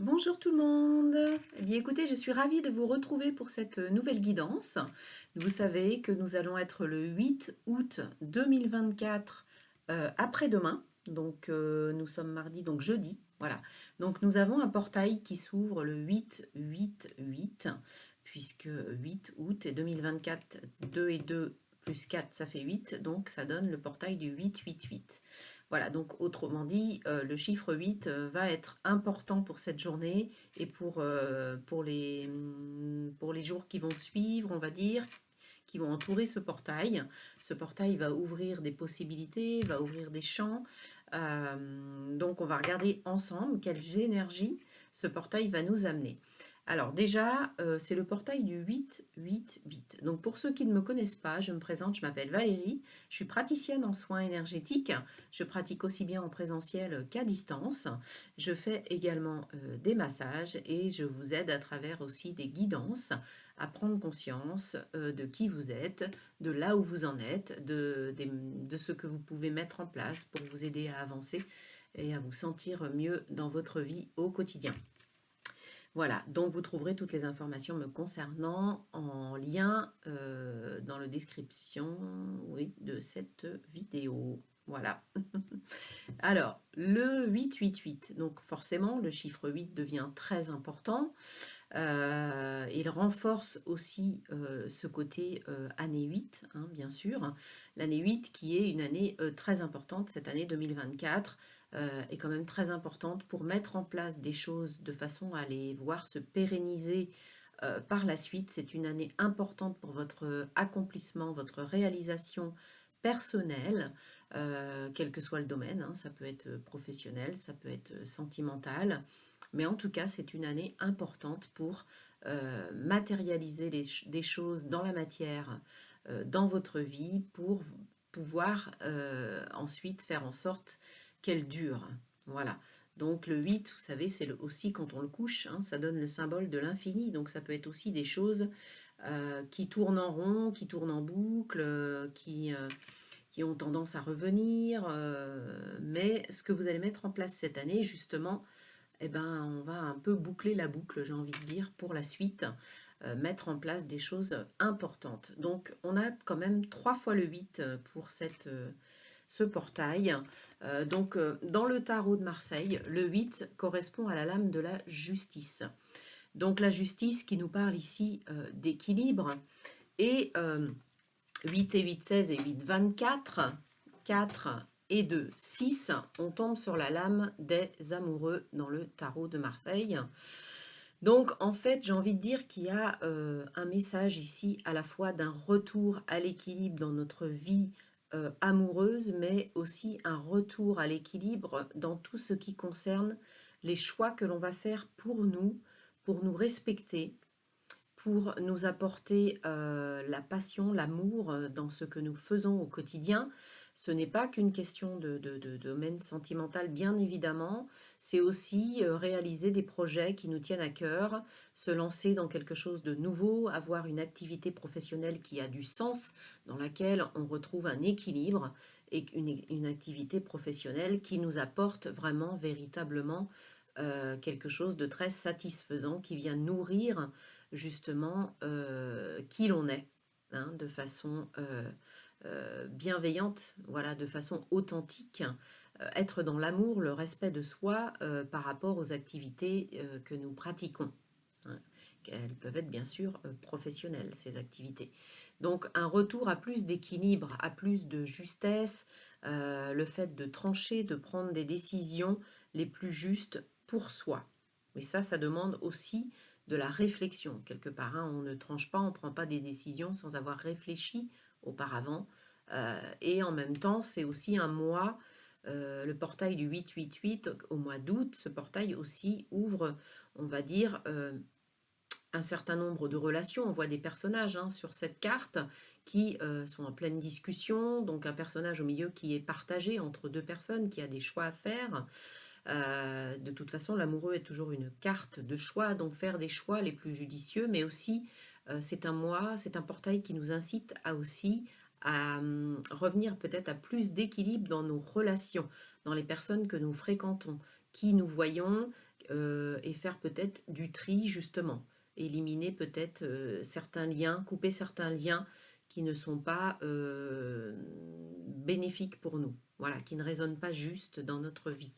Bonjour tout le monde. Eh bien écoutez, je suis ravie de vous retrouver pour cette nouvelle guidance. Vous savez que nous allons être le 8 août 2024 après-demain. Donc nous sommes mardi, donc jeudi. Voilà. Donc nous avons un portail qui s'ouvre le 8-8-8, puisque 8 août et 2024, 2 et 2 plus 4, ça fait 8. Donc ça donne le portail du 8-8-8. Voilà, donc autrement dit, le chiffre 8 va être important pour cette journée et pour les jours qui vont suivre, on va dire, qui vont entourer ce portail. Ce portail va ouvrir des possibilités, va ouvrir des champs. Donc on va regarder ensemble quelle énergie ce portail va nous amener. Alors déjà, c'est le portail du 8-8-8. Donc pour ceux qui ne me connaissent pas, je me présente, je m'appelle Valérie, je suis praticienne en soins énergétiques, je pratique aussi bien en présentiel qu'à distance, je fais également des massages et je vous aide à travers aussi des guidances à prendre conscience de qui vous êtes, de là où vous en êtes, de ce que vous pouvez mettre en place pour vous aider à avancer et à vous sentir mieux dans votre vie au quotidien. Voilà, donc vous trouverez toutes les informations me concernant en lien dans la description, oui, de cette vidéo. Voilà. Alors, le 8-8-8, donc forcément, le chiffre 8 devient très important. Il renforce aussi ce côté année 8, hein, bien sûr. L'année 8 qui est une année très importante, cette année 2024 est quand même très importante pour mettre en place des choses de façon à les voir se pérenniser par la suite. C'est une année importante pour votre accomplissement, votre réalisation personnelle, quel que soit le domaine, hein. Ça peut être professionnel, ça peut être sentimental, mais en tout cas, c'est une année importante pour matérialiser des choses dans la matière, dans votre vie, pour pouvoir ensuite faire en sorte qu'elle dure. Voilà. Donc le 8, vous savez, c'est aussi quand on le couche, hein, ça donne le symbole de l'infini. Donc ça peut être aussi des choses qui tournent en rond, qui tournent en boucle, qui ont tendance à revenir. Mais ce que vous allez mettre en place cette année, justement, eh ben, on va un peu boucler la boucle, j'ai envie de dire, pour la suite, mettre en place des choses importantes. Donc, on a quand même 3 fois le 8 pour ce portail. Dans le tarot de Marseille, le 8 correspond à la lame de la justice. Donc, la justice qui nous parle ici d'équilibre. Et 8 et 8, 16 et 8, 24, 4 et 2, 6, on tombe sur la lame des amoureux dans le tarot de Marseille. Donc en fait, j'ai envie de dire qu'il y a un message ici à la fois d'un retour à l'équilibre dans notre vie amoureuse, mais aussi un retour à l'équilibre dans tout ce qui concerne les choix que l'on va faire pour nous respecter, pour nous apporter la passion, l'amour dans ce que nous faisons au quotidien. Ce n'est pas qu'une question de domaine sentimental, bien évidemment. C'est aussi réaliser des projets qui nous tiennent à cœur, se lancer dans quelque chose de nouveau, avoir une activité professionnelle qui a du sens, dans laquelle on retrouve un équilibre et une activité professionnelle qui nous apporte vraiment, véritablement, quelque chose de très satisfaisant, qui vient nourrir justement qui l'on est, hein, de façon bienveillante, voilà, de façon authentique, être dans l'amour, le respect de soi par rapport aux activités que nous pratiquons, hein. Elles peuvent être bien sûr professionnelles, ces activités. Donc un retour à plus d'équilibre, à plus de justesse, le fait de trancher, de prendre des décisions les plus justes pour soi. Mais ça demande aussi de la réflexion, quelque part, hein. On ne tranche pas, on ne prend pas des décisions sans avoir réfléchi auparavant. Et en même temps, c'est aussi un mois, le portail du 8-8-8, au mois d'août, ce portail aussi ouvre, on va dire, un certain nombre de relations. On voit des personnages, hein, sur cette carte qui sont en pleine discussion, donc un personnage au milieu qui est partagé entre deux personnes, qui a des choix à faire. De toute façon, l'amoureux est toujours une carte de choix, donc faire des choix les plus judicieux, mais aussi c'est un mois, c'est un portail qui nous incite à aussi à revenir peut-être à plus d'équilibre dans nos relations, dans les personnes que nous fréquentons, qui nous voyons, et faire peut-être du tri justement. Éliminer peut-être certains liens, couper certains liens qui ne sont pas bénéfiques pour nous, voilà, qui ne résonnent pas juste dans notre vie.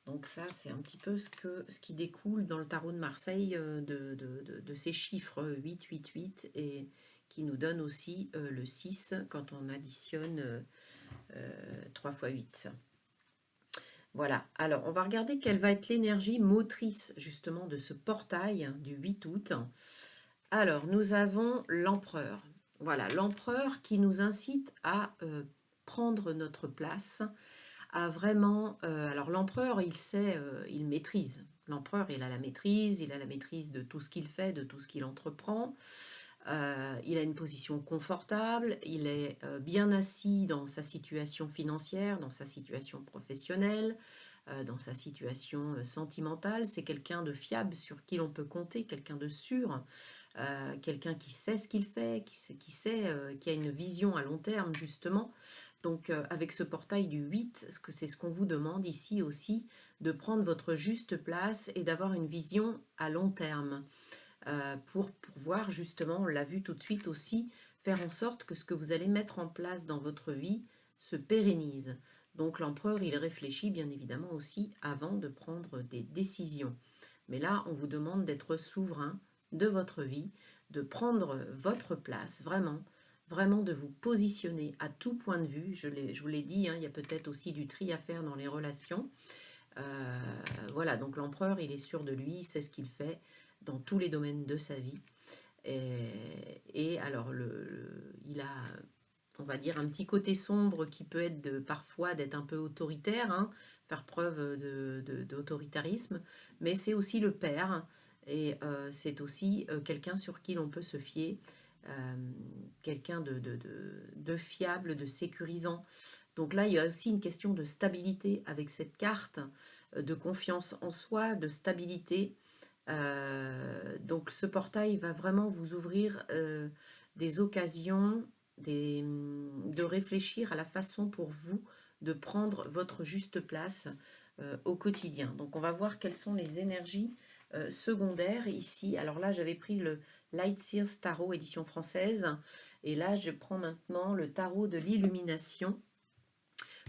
Donc ça, c'est un petit peu ce qui découle dans le tarot de Marseille de ces chiffres 8, 8, 8 et qui nous donne aussi le 6 quand on additionne 3 fois 8. Voilà, alors on va regarder quelle va être l'énergie motrice justement de ce portail du 8 août. Alors, nous avons l'empereur. Voilà, l'empereur qui nous incite à prendre notre place, à vraiment... alors l'empereur, il sait, il maîtrise. L'empereur, il a la maîtrise de tout ce qu'il fait, de tout ce qu'il entreprend. Il a une position confortable, il est bien assis dans sa situation financière, dans sa situation professionnelle, dans sa situation sentimentale. C'est quelqu'un de fiable sur qui l'on peut compter, quelqu'un de sûr, quelqu'un qui sait ce qu'il fait, qui a une vision à long terme justement. Donc avec ce portail du 8, c'est ce qu'on vous demande ici aussi, de prendre votre juste place et d'avoir une vision à long terme. Pour pouvoir justement, on l'a vu tout de suite aussi, faire en sorte que ce que vous allez mettre en place dans votre vie se pérennise. Donc l'empereur, il réfléchit bien évidemment aussi avant de prendre des décisions. Mais là, on vous demande d'être souverain de votre vie, de prendre votre place, vraiment, vraiment de vous positionner à tout point de vue. Je vous l'ai dit, hein, il y a peut-être aussi du tri à faire dans les relations. Voilà, donc l'empereur, il est sûr de lui, il sait ce qu'il fait dans tous les domaines de sa vie. Et alors, il a, on va dire, un petit côté sombre qui peut être parfois d'être un peu autoritaire, hein, faire preuve d'autoritarisme, mais c'est aussi le père, et c'est aussi quelqu'un sur qui l'on peut se fier, quelqu'un de fiable, de sécurisant. Donc là, il y a aussi une question de stabilité avec cette carte, de confiance en soi, de stabilité. Donc ce portail va vraiment vous ouvrir des occasions de réfléchir à la façon pour vous de prendre votre juste place au quotidien. Donc on va voir quelles sont les énergies secondaires ici. Alors là, j'avais pris le Light Seers Tarot édition française et là, je prends maintenant le tarot de l'illumination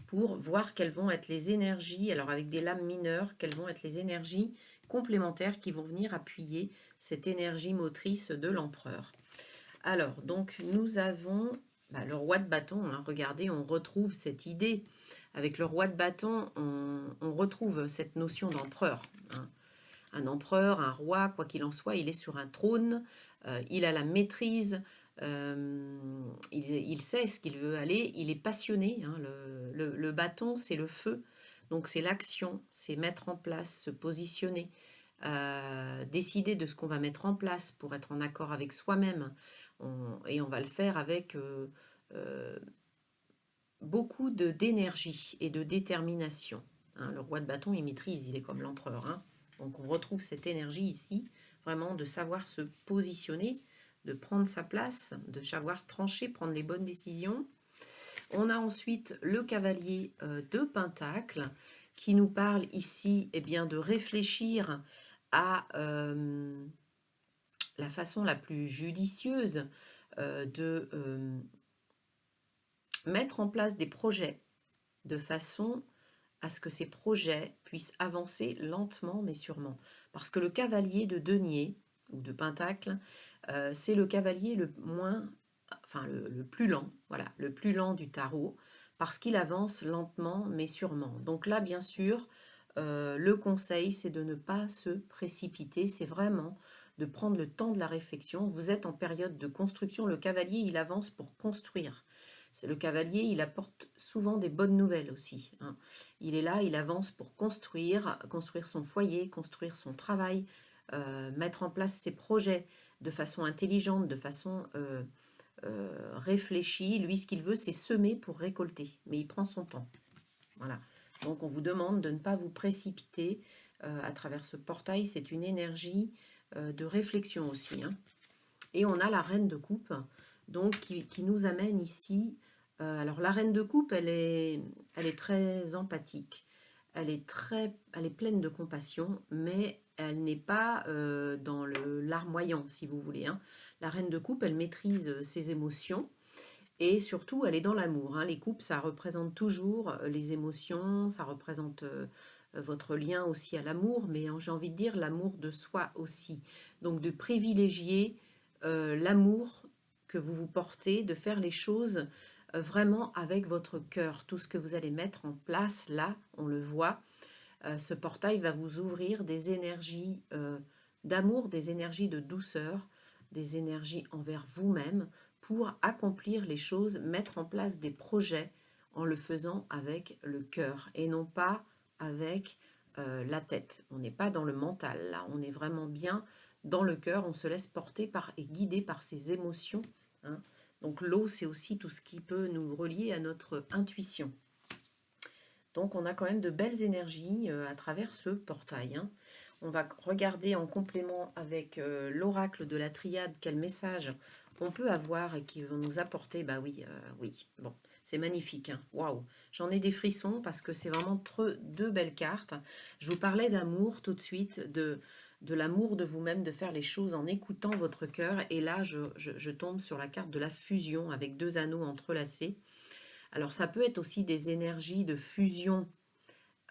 pour voir quelles vont être les énergies, alors avec des lames mineures, quelles vont être les énergies complémentaires qui vont venir appuyer cette énergie motrice de l'empereur. Alors, donc, nous avons le roi de bâton. Hein, regardez, on retrouve cette idée. Avec le roi de bâton, on retrouve cette notion d'empereur. Hein. Un empereur, un roi, quoi qu'il en soit, il est sur un trône, il a la maîtrise, il sait ce qu'il veut aller, il est passionné. Hein, le bâton, c'est le feu, donc c'est l'action, c'est mettre en place, se positionner, décider de ce qu'on va mettre en place pour être en accord avec soi-même. Et on va le faire avec beaucoup d'énergie et de détermination. Hein, le roi de bâton, il maîtrise, il est comme l'empereur. Hein. Donc on retrouve cette énergie ici, vraiment de savoir se positionner, de prendre sa place, de savoir trancher, prendre les bonnes décisions. On a ensuite le cavalier de Pentacle qui nous parle ici bien, de réfléchir à la façon la plus judicieuse de mettre en place des projets de façon à ce que ces projets puissent avancer lentement mais sûrement. Parce que le cavalier de denier ou de pentacle, c'est le cavalier le plus lent, voilà, le plus lent du tarot, parce qu'il avance lentement mais sûrement. Donc là, bien sûr, le conseil, c'est de ne pas se précipiter, c'est vraiment de prendre le temps de la réflexion. Vous êtes en période de construction, le cavalier, il avance pour construire. Le cavalier, il apporte souvent des bonnes nouvelles aussi. Hein. Il est là, il avance pour construire son foyer, construire son travail, mettre en place ses projets de façon intelligente, de façon réfléchie. Lui, ce qu'il veut, c'est semer pour récolter, mais il prend son temps. Voilà. Donc, on vous demande de ne pas vous précipiter à travers ce portail. C'est une énergie de réflexion aussi. Hein. Et on a la reine de coupe, donc qui nous amène ici. Alors la reine de coupe, elle est très empathique. elle est pleine de compassion, mais elle n'est pas dans le larmoyant, si vous voulez, hein. La reine de coupe, elle maîtrise ses émotions et surtout, elle est dans l'amour, hein. Les coupes, ça représente toujours les émotions, ça représente votre lien aussi à l'amour, mais j'ai envie de dire l'amour de soi aussi. Donc de privilégier l'amour que vous vous portez, de faire les choses vraiment avec votre cœur. Tout ce que vous allez mettre en place, là, on le voit, ce portail va vous ouvrir des énergies d'amour, des énergies de douceur, des énergies envers vous-même pour accomplir les choses, mettre en place des projets en le faisant avec le cœur et non pas avec la tête. On n'est pas dans le mental, là, on est vraiment bien dans le cœur, on se laisse porter par et guider par ses émotions, hein. Donc l'eau, c'est aussi tout ce qui peut nous relier à notre intuition. Donc on a quand même de belles énergies à travers ce portail, hein. On va regarder en complément avec l'oracle de la triade quel message on peut avoir et qui vont nous apporter. Bah oui, oui, bon, c'est magnifique, hein. Waouh, j'en ai des frissons parce que c'est vraiment deux belles cartes. Je vous parlais d'amour tout de suite, de l'amour de vous-même, de faire les choses en écoutant votre cœur. Et là, je tombe sur la carte de la fusion avec deux anneaux entrelacés. Alors ça peut être aussi des énergies de fusion,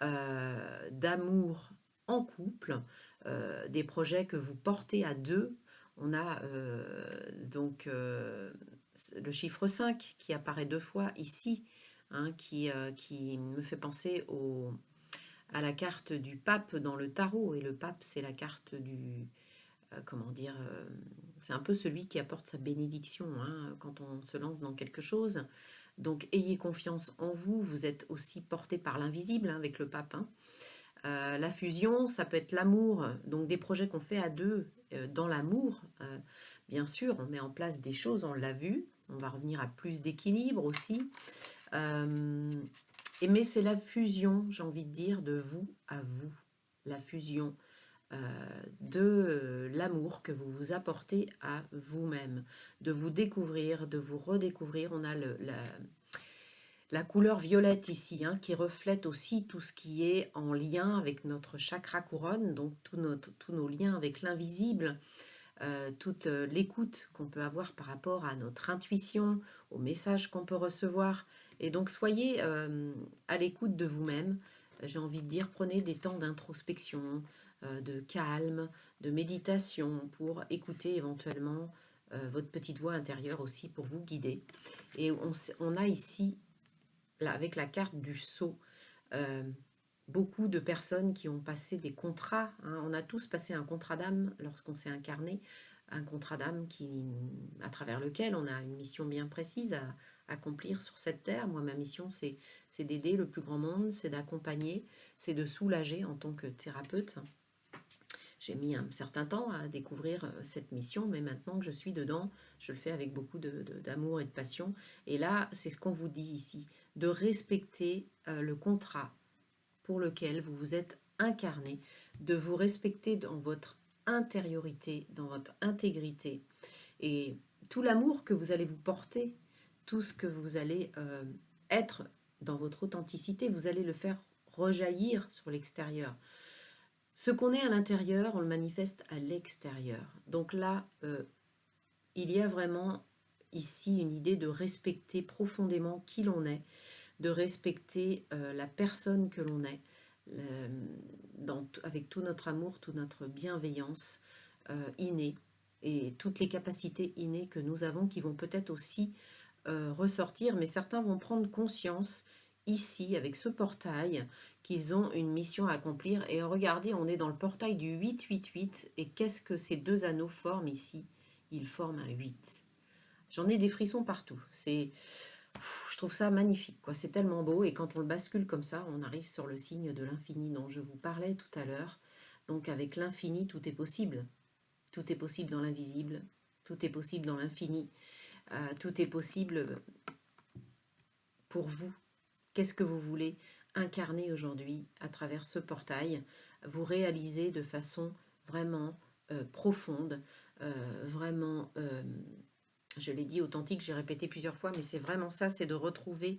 d'amour en couple, des projets que vous portez à deux. On a donc le chiffre 5 qui apparaît deux fois ici, hein, qui me fait penser à la carte du pape dans le tarot. Et le pape, c'est la carte du... comment dire, c'est un peu celui qui apporte sa bénédiction, hein, quand on se lance dans quelque chose. Donc ayez confiance en vous, vous êtes aussi porté par l'invisible, hein, avec le pape, hein. La fusion, ça peut être l'amour, donc des projets qu'on fait à deux dans l'amour. Bien sûr, on met en place des choses, on l'a vu, on va revenir à plus d'équilibre aussi. Mais c'est la fusion, j'ai envie de dire, de vous à vous, la fusion de l'amour que vous vous apportez à vous-même, de vous découvrir, de vous redécouvrir. On a la couleur violette ici, hein, qui reflète aussi tout ce qui est en lien avec notre chakra couronne, donc tous nos liens avec l'invisible, toute l'écoute qu'on peut avoir par rapport à notre intuition, aux messages qu'on peut recevoir. Et donc soyez à l'écoute de vous-même. J'ai envie de dire, prenez des temps d'introspection, de calme, de méditation pour écouter éventuellement votre petite voix intérieure aussi pour vous guider. Et on a ici, là, avec la carte du sceau, beaucoup de personnes qui ont passé des contrats, hein. On a tous passé un contrat d'âme lorsqu'on s'est incarné, un contrat d'âme à travers lequel on a une mission bien précise à accomplir sur cette terre. Moi, ma mission, c'est d'aider le plus grand monde, c'est d'accompagner, c'est de soulager en tant que thérapeute. J'ai mis un certain temps à découvrir cette mission, mais maintenant que je suis dedans, je le fais avec beaucoup d'amour et de passion. Et là, c'est ce qu'on vous dit ici, de respecter le contrat pour lequel vous vous êtes incarné, de vous respecter dans votre intériorité, dans votre intégrité. Et tout l'amour que vous allez vous porter, tout ce que vous allez être dans votre authenticité, vous allez le faire rejaillir sur l'extérieur. Ce qu'on est à l'intérieur, on le manifeste à l'extérieur. Donc là, il y a vraiment ici une idée de respecter profondément qui l'on est, de respecter la personne que l'on est, avec tout notre amour, toute notre bienveillance innée et toutes les capacités innées que nous avons qui vont peut-être aussi ressortir, mais certains vont prendre conscience ici, avec ce portail, qu'ils ont une mission à accomplir. Et regardez, on est dans le portail du 888, et qu'est-ce que ces deux anneaux forment ici? Ils forment un 8. J'en ai des frissons partout. Je trouve ça magnifique, quoi. C'est tellement beau, et quand on le bascule comme ça, on arrive sur le signe de l'infini dont je vous parlais tout à l'heure. Donc avec l'infini, tout est possible. Tout est possible dans l'invisible, tout est possible dans l'infini, tout est possible pour vous. Qu'est-ce que vous voulez incarner aujourd'hui à travers ce portail? Vous réalisez de façon vraiment profonde, vraiment, je l'ai dit, authentique, j'ai répété plusieurs fois, mais c'est vraiment ça, c'est de retrouver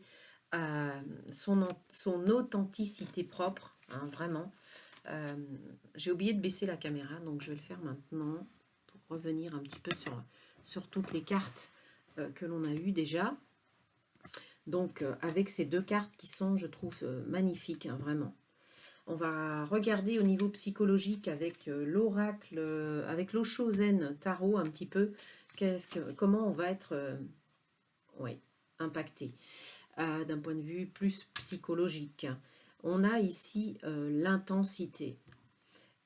son authenticité propre, hein, vraiment. J'ai oublié de baisser la caméra, donc je vais le faire maintenant pour revenir un petit peu sur toutes les cartes que l'on a eues déjà. Donc, avec ces deux cartes qui sont, je trouve, magnifiques, hein, vraiment. On va regarder au niveau psychologique avec l'oracle, avec l'Osho Zen Tarot un petit peu, comment on va être ouais, impacté d'un point de vue plus psychologique. On a ici l'intensité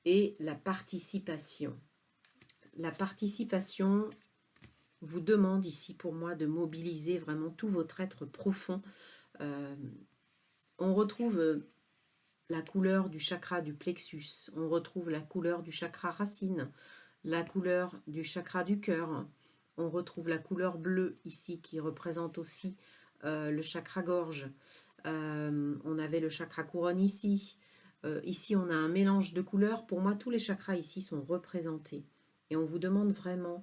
et la participation. La participation vous demande ici pour moi de mobiliser vraiment tout votre être profond. On retrouve la couleur du chakra du plexus, on retrouve la couleur du chakra racine, la couleur du chakra du cœur, on retrouve la couleur bleue ici qui représente aussi le chakra gorge. On avait le chakra couronne ici. Ici, on a un mélange de couleurs. Pour moi, tous les chakras ici sont représentés. Et on vous demande vraiment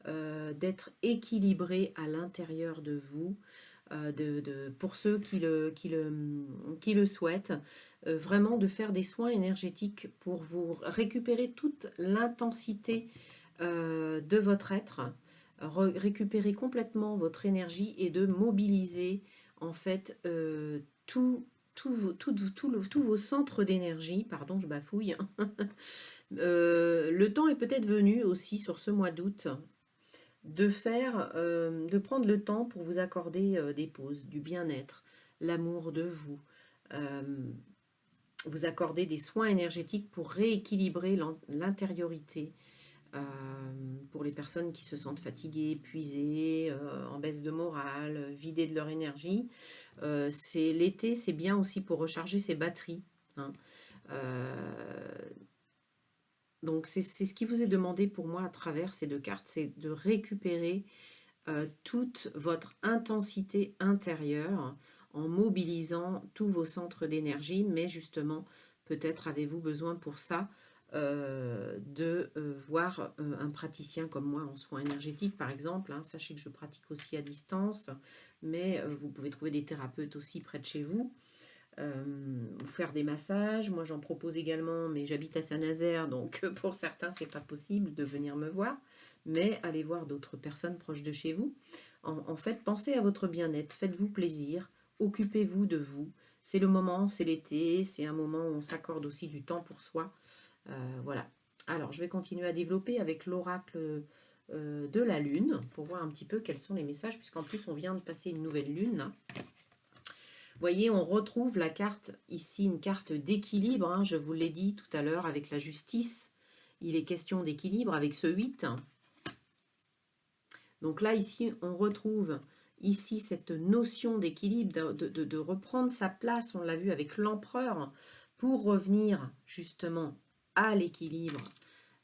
d'être équilibré à l'intérieur de vous. Pour ceux qui le souhaitent, vraiment de faire des soins énergétiques pour vous récupérer toute l'intensité de votre être, récupérer complètement votre énergie et de mobiliser en fait tous vos centres d'énergie. Pardon, je bafouille. Le temps est peut-être venu aussi sur ce mois d'août de prendre le temps pour vous accorder des pauses, du bien-être, l'amour de vous, vous accorder des soins énergétiques pour rééquilibrer l'intériorité, pour les personnes qui se sentent fatiguées, épuisées, en baisse de morale, vidées de leur énergie. C'est l'été, c'est bien aussi pour recharger ses batteries, hein. Donc c'est ce qui vous est demandé pour moi à travers ces deux cartes, c'est de récupérer toute votre intensité intérieure en mobilisant tous vos centres d'énergie, mais justement, peut-être avez-vous besoin pour ça de voir un praticien comme moi en soins énergétiques, par exemple, hein. Sachez que je pratique aussi à distance, mais vous pouvez trouver des thérapeutes aussi près de chez vous. Vous faire des massages, moi j'en propose également, mais j'habite à Saint-Nazaire, donc pour certains c'est pas possible de venir me voir, mais allez voir d'autres personnes proches de chez vous. En fait, pensez à votre bien-être, faites-vous plaisir, occupez-vous de vous. C'est le moment, c'est l'été, c'est un moment où on s'accorde aussi du temps pour soi. Voilà. Alors, je vais continuer à développer avec l'oracle de la Lune pour voir un petit peu quels sont les messages, puisqu'en plus on vient de passer une nouvelle Lune. Vous voyez, on retrouve la carte ici, une carte d'équilibre, hein, je vous l'ai dit tout à l'heure avec la justice. Il est question d'équilibre avec ce 8. Donc là, ici, on retrouve ici cette notion d'équilibre, de reprendre sa place, on l'a vu avec l'empereur, pour revenir justement à l'équilibre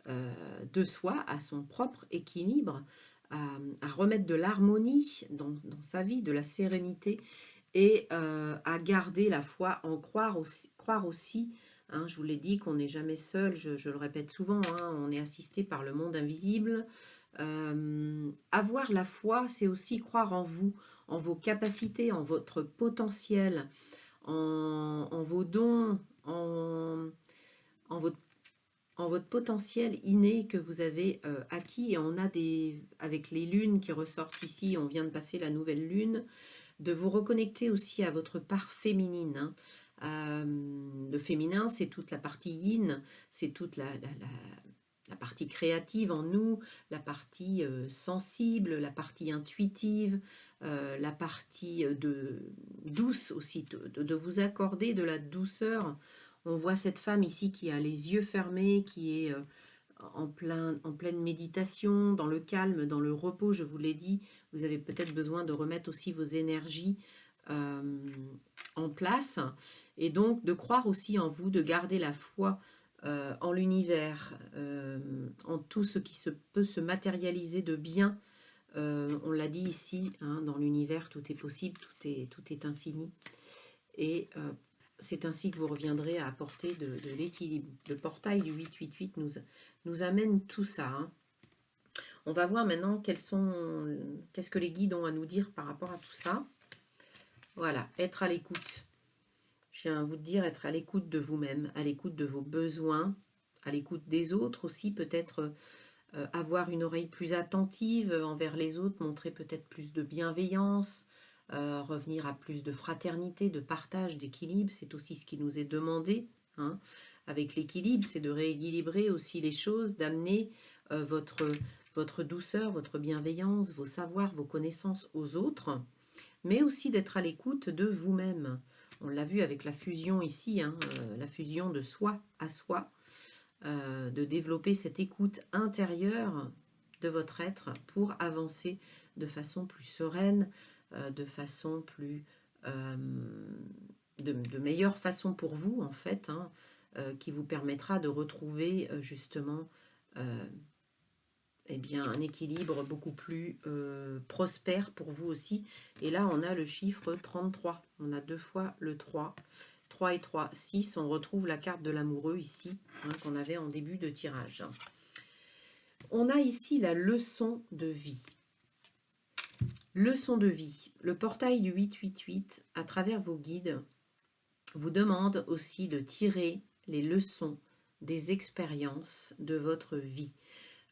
de soi, à son propre équilibre, à remettre de l'harmonie dans sa vie, de la sérénité, et à garder la foi, en croire aussi, hein, je vous l'ai dit qu'on n'est jamais seul, je le répète souvent, hein, on est assisté par le monde invisible. Avoir la foi, c'est aussi croire en vous, en vos capacités, en votre potentiel, en vos dons, en votre potentiel inné que vous avez acquis. Et on a avec les lunes qui ressortent ici, on vient de passer la nouvelle lune, de vous reconnecter aussi à votre part féminine, hein. Le féminin, c'est toute la partie yin, c'est toute la partie créative en nous, la partie sensible, la partie intuitive, la partie douce aussi, de vous accorder de la douceur. On voit cette femme ici qui a les yeux fermés, qui est en pleine méditation, dans le calme, dans le repos, je vous l'ai dit. Vous avez peut-être besoin de remettre aussi vos énergies en place, et donc de croire aussi en vous, de garder la foi en l'univers, en tout ce qui peut se matérialiser de bien. On l'a dit ici, hein, dans l'univers, tout est possible, tout est infini. Et c'est ainsi que vous reviendrez à apporter de l'équilibre. Le portail du 888 nous amène tout ça, hein. On va voir maintenant qu'est-ce que les guides ont à nous dire par rapport à tout ça. Voilà, être à l'écoute. je viens à vous dire être à l'écoute de vous-même, à l'écoute de vos besoins, à l'écoute des autres aussi, peut-être avoir une oreille plus attentive envers les autres, montrer peut-être plus de bienveillance, revenir à plus de fraternité, de partage, d'équilibre, c'est aussi ce qui nous est demandé. Hein. Avec l'équilibre, c'est de rééquilibrer aussi les choses, d'amener votre douceur, votre bienveillance, vos savoirs, vos connaissances aux autres, mais aussi d'être à l'écoute de vous-même. On l'a vu avec la fusion ici, hein, la fusion de soi à soi, de développer cette écoute intérieure de votre être pour avancer de façon plus sereine, de façon plus... de meilleure façon pour vous, en fait, hein, qui vous permettra de retrouver justement eh bien, un équilibre beaucoup plus prospère pour vous aussi. Et là, on a le chiffre 33. On a 2 fois le 3. 3 et 3, 6. On retrouve la carte de l'amoureux ici, hein, qu'on avait en début de tirage. On a ici la leçon de vie. Leçon de vie. Le portail du 888, à travers vos guides, vous demande aussi de tirer les leçons des expériences de votre vie.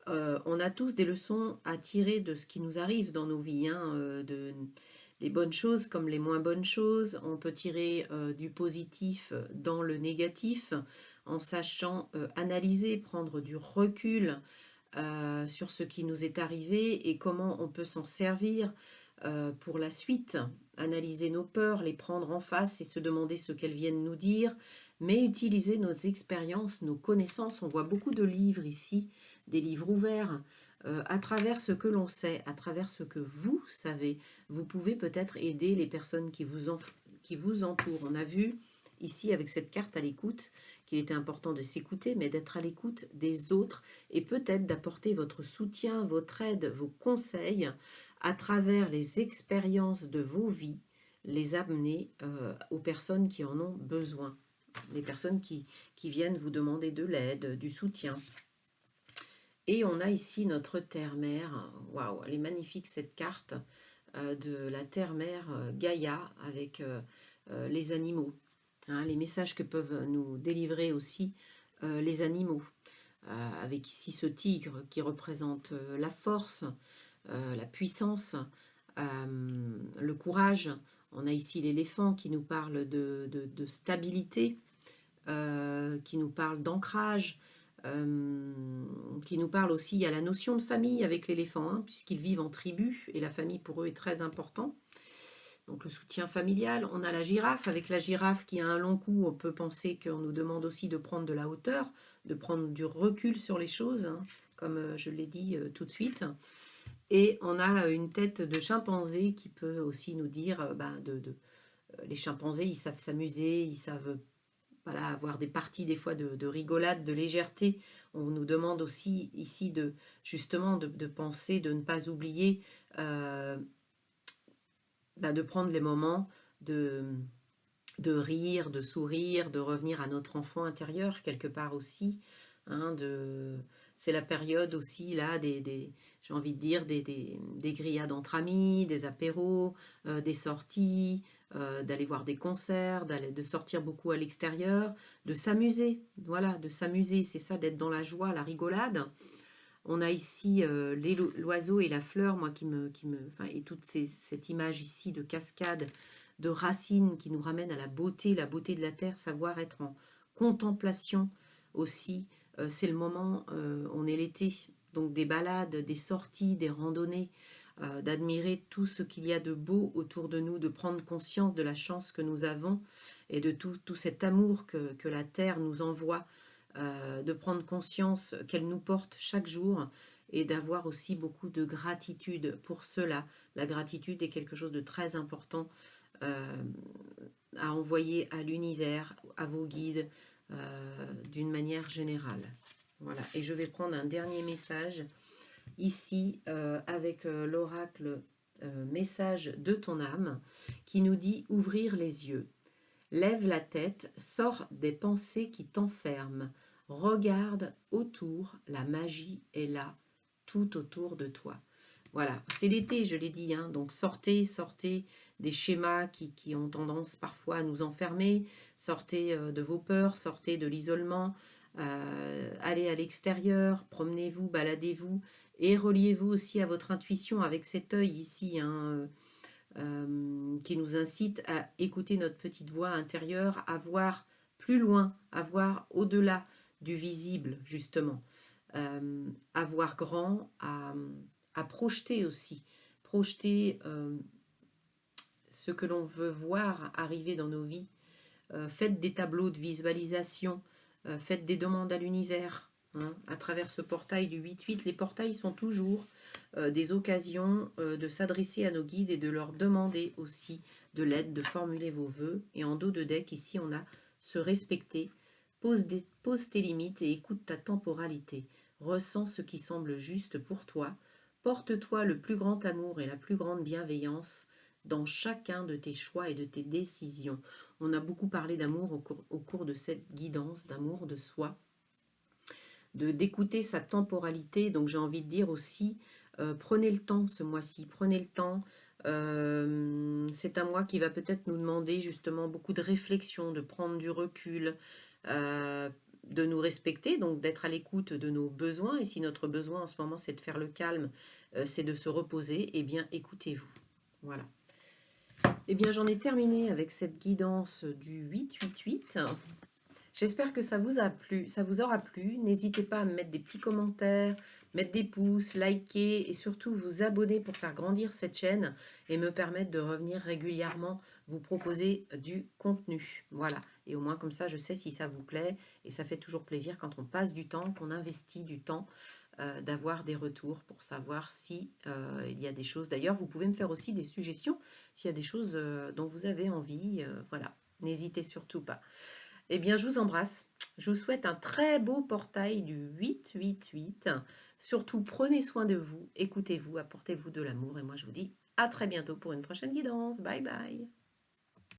On a tous des leçons à tirer de ce qui nous arrive dans nos vies, hein, les bonnes choses comme les moins bonnes choses. On peut tirer du positif dans le négatif en sachant analyser, prendre du recul sur ce qui nous est arrivé et comment on peut s'en servir pour la suite. Analyser nos peurs, les prendre en face et se demander ce qu'elles viennent nous dire, mais utiliser nos expériences, nos connaissances. On voit beaucoup de livres ici, des livres ouverts, à travers ce que l'on sait, à travers ce que vous savez. Vous pouvez peut-être aider les personnes qui vous entourent. On a vu ici avec cette carte à l'écoute qu'il était important de s'écouter, mais d'être à l'écoute des autres et peut-être d'apporter votre soutien, votre aide, vos conseils à travers les expériences de vos vies, les amener aux personnes qui en ont besoin, les personnes qui viennent vous demander de l'aide, du soutien. Et on a ici notre terre-mère. Waouh, elle est magnifique cette carte de la terre-mère Gaïa avec les animaux. Hein, les messages que peuvent nous délivrer aussi les animaux. Avec ici ce tigre qui représente la force, la puissance, le courage. On a ici l'éléphant qui nous parle de stabilité, qui nous parle d'ancrage, qui nous parle aussi, il y a la notion de famille avec l'éléphant, hein, puisqu'ils vivent en tribu, et la famille pour eux est très important. Donc le soutien familial. On a la girafe, avec la girafe qui a un long cou, on peut penser qu'on nous demande aussi de prendre de la hauteur, de prendre du recul sur les choses, hein, comme je l'ai dit tout de suite. Et on a une tête de chimpanzé qui peut aussi nous dire, les chimpanzés, ils savent s'amuser, ils savent voilà, avoir des parties des fois de rigolade, de légèreté. On nous demande aussi ici justement de penser, de ne pas oublier, de prendre les moments de rire, de sourire, de revenir à notre enfant intérieur quelque part aussi. Hein, c'est la période aussi là j'ai envie de dire des grillades entre amis, des apéros, des sorties, d'aller voir des concerts, de sortir beaucoup à l'extérieur, de s'amuser. Voilà, de s'amuser, c'est ça, d'être dans la joie, la rigolade. On a ici l'oiseau et la fleur, moi et toute cette image ici de cascade, de racines qui nous ramène à la beauté de la terre, savoir être en contemplation aussi. C'est le moment, on est l'été, donc des balades, des sorties, des randonnées, d'admirer tout ce qu'il y a de beau autour de nous, de prendre conscience de la chance que nous avons et de tout cet amour que la terre nous envoie, de prendre conscience qu'elle nous porte chaque jour et d'avoir aussi beaucoup de gratitude pour cela. La gratitude est quelque chose de très important à envoyer à l'univers, à vos guides, d'une manière générale. Voilà, et je vais prendre un dernier message ici avec l'oracle message de ton âme qui nous dit ouvrir les yeux. Lève la tête, sors des pensées qui t'enferment. Regarde autour, la magie est là, tout autour de toi. Voilà, c'est l'été, je l'ai dit, hein, donc sortez, sortez des schémas qui ont tendance parfois à nous enfermer, sortez de vos peurs, sortez de l'isolement, allez à l'extérieur, promenez-vous, baladez-vous, et reliez-vous aussi à votre intuition avec cet œil ici, hein, qui nous incite à écouter notre petite voix intérieure, à voir plus loin, à voir au-delà du visible, justement, à voir grand, à projeter aussi, projeter ce que l'on veut voir arriver dans nos vies. Faites des tableaux de visualisation, faites des demandes à l'univers. Hein, à travers ce portail du 8-8, les portails sont toujours des occasions de s'adresser à nos guides et de leur demander aussi de l'aide, de formuler vos vœux. Et en dos de deck, ici, on a se respecter, pose tes limites et écoute ta temporalité. Ressens ce qui semble juste pour toi. Porte-toi le plus grand amour et la plus grande bienveillance dans chacun de tes choix et de tes décisions. On a beaucoup parlé d'amour au cours de cette guidance, d'amour de soi, d'écouter sa temporalité. Donc j'ai envie de dire aussi, prenez le temps ce mois-ci, prenez le temps. C'est un mois qui va peut-être nous demander justement beaucoup de réflexion, de prendre du recul, de nous respecter, donc d'être à l'écoute de nos besoins. Et si notre besoin en ce moment c'est de faire le calme, c'est de se reposer, eh bien écoutez-vous. Voilà. Eh bien, j'en ai terminé avec cette guidance du 8-8-8. J'espère que ça vous a plu, ça vous aura plu. N'hésitez pas à me mettre des petits commentaires, mettre des pouces, liker et surtout vous abonner pour faire grandir cette chaîne et me permettre de revenir régulièrement vous proposer du contenu. Voilà. Et au moins comme ça, je sais si ça vous plaît et ça fait toujours plaisir quand on passe du temps, qu'on investit du temps, d'avoir des retours pour savoir si il y a des choses. D'ailleurs, vous pouvez me faire aussi des suggestions s'il y a des choses dont vous avez envie. Voilà, n'hésitez surtout pas. Eh bien, je vous embrasse. Je vous souhaite un très beau portail du 8-8-8. Surtout, prenez soin de vous, écoutez-vous, apportez-vous de l'amour. Et moi, je vous dis à très bientôt pour une prochaine guidance. Bye bye.